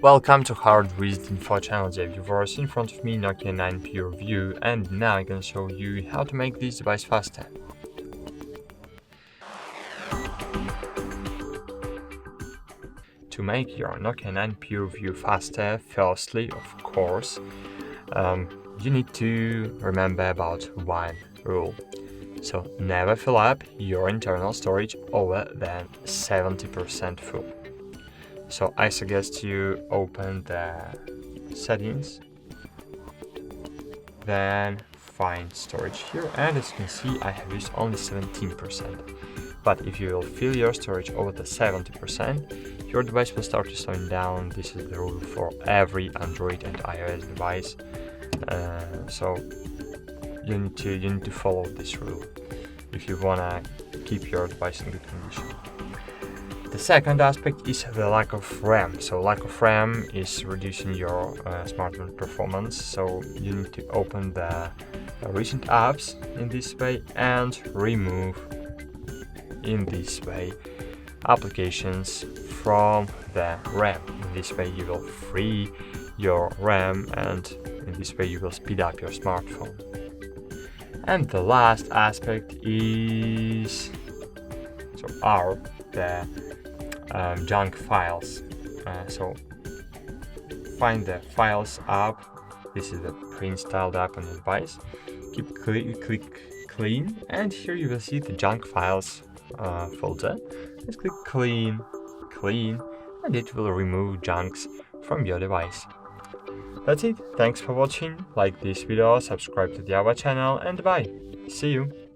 Welcome to HardReset.Info channel viewers. In front of me Nokia 9 PureView, and now I'm gonna show you how to make this device faster. To make your Nokia 9 PureView faster, firstly, of course, you need to remember about one rule. So never fill up your internal storage over than 70% full. So I suggest you open the settings, then find storage here, and as you can see I have used only 17%. But if you will fill your storage over the 70%, your device will start to slowing down. This is the rule for every Android and iOS device. So you need to follow this rule if you wanna keep your device in good condition. The second aspect is the lack of RAM. So lack of RAM is reducing your smartphone performance. So you need to open the recent apps in this way and remove in this way applications from the RAM. In this way you will free your RAM, and in this way you will speed up your smartphone. And the last aspect is the junk files. So find the files app. This is the pre-installed app on the device. Click clean, and here you will see the junk files folder. Just click clean, and it will remove junks from your device. That's it. Thanks for watching. Like this video, subscribe to our channel, and bye. See you.